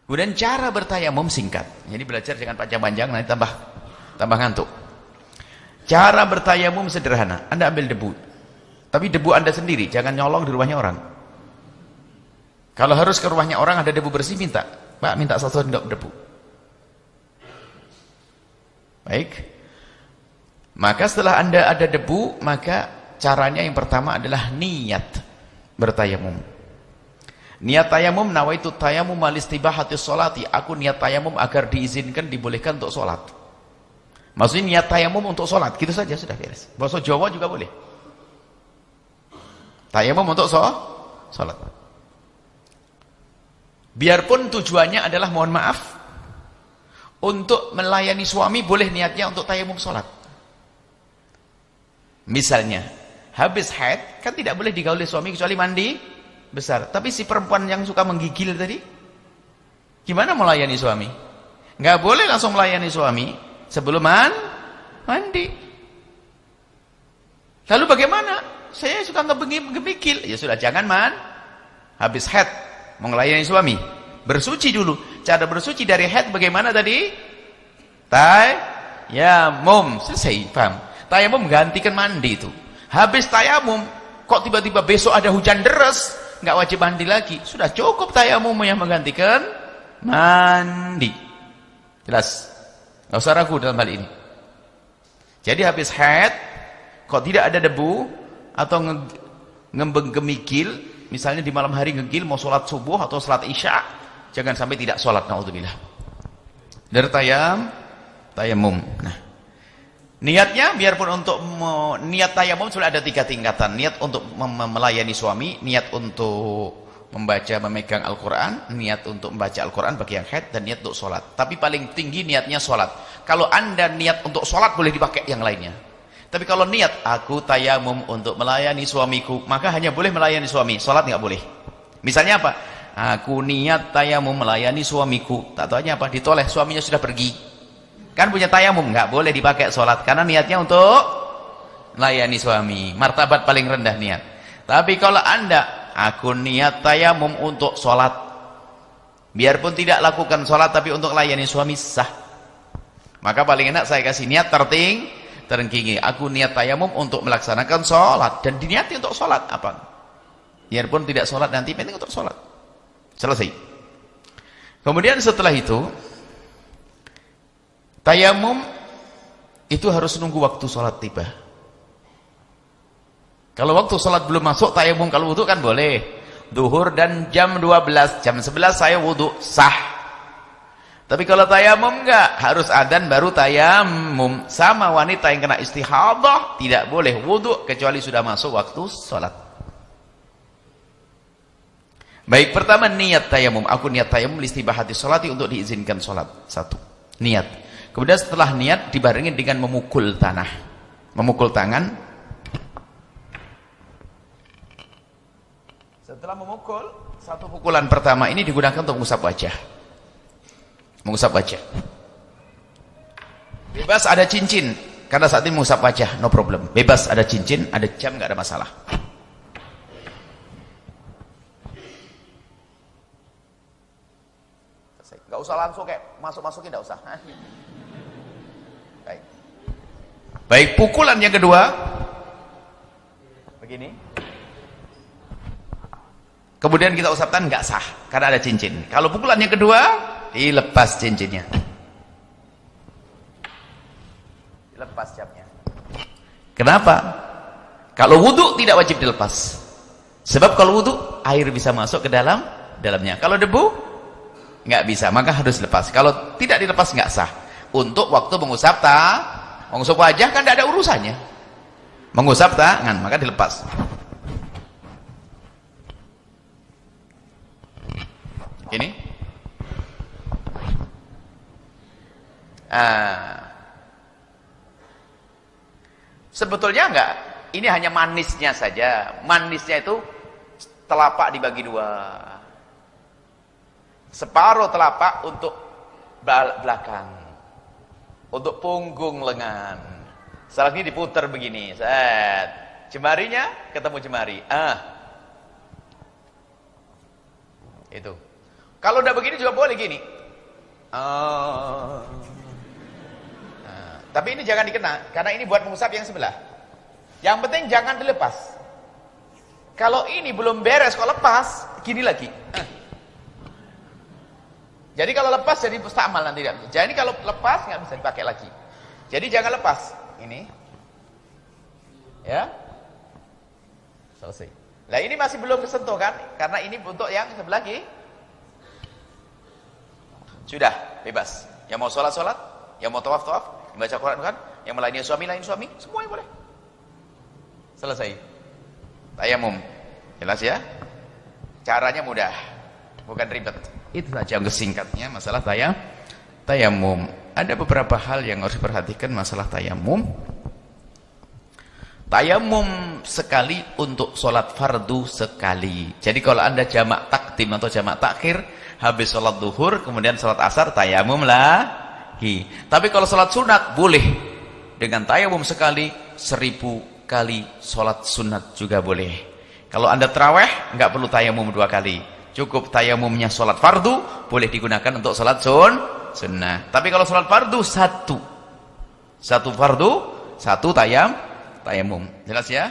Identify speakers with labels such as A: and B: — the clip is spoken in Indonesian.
A: Kemudian cara bertayamum singkat. Jadi belajar jangan panjang-panjang, nanti tambah ngantuk. Cara bertayamum sederhana. Anda ambil debu. Tapi debu Anda sendiri, jangan nyolong di rumahnya orang. Kalau harus ke rumahnya orang ada debu bersih, minta. Pak, minta 1 sendok debu. Baik. Maka setelah Anda ada debu, maka caranya yang pertama adalah niat bertayamum. Niat tayamum, nawaitu tayamum alistibahatis sholati. Aku niat tayamum agar diizinkan, dibolehkan untuk sholat. Maksudnya niat tayamum untuk sholat, gitu saja sudah beres. Bahasa Jawa juga boleh. Tayamum untuk sholat. Biarpun tujuannya adalah, mohon maaf, untuk melayani suami, boleh niatnya untuk tayamum sholat. Misalnya, habis haid, kan tidak boleh digauli suami kecuali mandi besar. Tapi si perempuan yang suka menggigil tadi, gimana melayani suami? Nggak boleh langsung melayani suami sebelum mandi. Lalu bagaimana? Saya suka ngebegil. Ya sudah, jangan habis haid mau melayani suami, bersuci dulu. Cara bersuci dari haid bagaimana tadi? Tayamum. Selesai, paham? Tayamum menggantikan mandi itu. Habis tayamum, kok tiba-tiba besok ada hujan deras, nggak wajib mandi lagi. Sudah cukup tayamum yang menggantikan mandi. Jelas? Nggak usah ragu dalam hal ini. Jadi habis haid, kok tidak ada debu atau gemikil, misalnya di malam hari ngegil mau sholat subuh atau sholat isya, jangan sampai tidak sholat, naudzubillah. Dari tayamum. Nah, niatnya biarpun untuk niat tayamum sudah ada 3 tingkatan. Niat untuk melayani suami, niat untuk memegang Al-Quran, niat untuk membaca Al-Quran bagi yang haid, dan niat untuk sholat. Tapi paling tinggi niatnya sholat. Kalau Anda niat untuk sholat, boleh dipakai yang lainnya. Tapi kalau niat, aku tayamum untuk melayani suamiku, maka hanya boleh melayani suami, sholat nggak boleh. Misalnya apa? Aku niat tayamum melayani suamiku, tak tahunya apa? Ditoleh, suaminya sudah pergi. Kan punya tayamum, nggak boleh dipakai sholat, karena niatnya untuk melayani suami. Martabat paling rendah niat. Tapi kalau Anda, aku niat tayamum untuk sholat, biarpun tidak lakukan sholat, tapi untuk melayani suami, sah. Maka paling enak saya kasih niat tertinggi. Aku niat tayamum untuk melaksanakan sholat, dan diniati untuk sholat apa? Biarpun tidak sholat nanti, penting untuk sholat. Selesai. Kemudian setelah itu, tayamum itu harus nunggu waktu sholat tiba. Kalau waktu sholat belum masuk, tayamum kalau wudhu kan boleh. Duhur dan jam 12, jam 11 saya wudhu, sah. Tapi kalau tayamum enggak, harus adzan baru tayamum. Sama wanita yang kena istihadah, tidak boleh wudhu kecuali sudah masuk waktu sholat. Baik, pertama niat tayamum. Aku niat tayamum listibahati sholati, untuk diizinkan sholat. 1. Niat. Kemudian setelah niat dibarengi dengan memukul tanah. Memukul tangan. Setelah memukul, 1 pukulan pertama ini digunakan untuk mengusap wajah. Mengusap wajah. Bebas ada cincin, karena saat ini mengusap wajah, no problem. Bebas ada cincin, ada jam, nggak ada masalah. Nggak usah langsung kayak masukin, nggak usah. Baik, pukulan yang kedua, begini. Kemudian kita usap tangan, nggak sah, karena ada cincin. Kalau pukulan yang kedua, dilepas cincinnya, dilepas jamnya. Kenapa? Kalau wudhu tidak wajib dilepas, sebab kalau wudhu air bisa masuk ke dalamnya. Kalau debu nggak bisa, maka harus lepas. Kalau tidak dilepas nggak sah. Untuk waktu mengusap wajah kan tidak ada urusannya. Mengusap tangan maka dilepas. Ini. Sebetulnya enggak, ini hanya manisnya saja. Manisnya itu telapak dibagi 2. Separuh telapak untuk belakang, untuk punggung lengan. Setelah ini diputar begini, set. Jemarinya ketemu jemari. Itu. Kalau udah begini juga boleh gini. Tapi ini jangan dikena, karena ini buat mushaf yang sebelah. Yang penting jangan dilepas. Kalau ini belum beres, kalau lepas, gini lagi. Jadi kalau lepas jadi mustamal nanti. Jadi kalau lepas nggak bisa dipakai lagi. Jadi jangan lepas. Ini, ya, selesai. Nah ini masih belum kesentuh kan? Karena ini untuk yang sebelah lagi. Sudah bebas. Yang mau sholat, yang mau tawaf, yang baca Quran kan, yang melayani suami, semuanya boleh. Selesai. Tayamum. Jelas ya? Caranya mudah, bukan ribet. Itu saja singkatnya masalah tayamum. Ada beberapa hal yang harus diperhatikan masalah tayamum. Tayamum sekali untuk sholat fardu sekali. Jadi kalau Anda jamak takdim atau jamak takhir, habis sholat duhur, kemudian sholat asar, tayamum lagi. Tapi kalau sholat sunat, boleh. Dengan tayamum sekali, 1000 kali sholat sunat juga boleh. Kalau Anda terawih, nggak perlu tayamum 2 kali. Cukup tayamumnya sholat fardu, boleh digunakan untuk sholat sunnah. Tapi kalau sholat fardu, satu fardu, 1 tayamum. Jelas ya?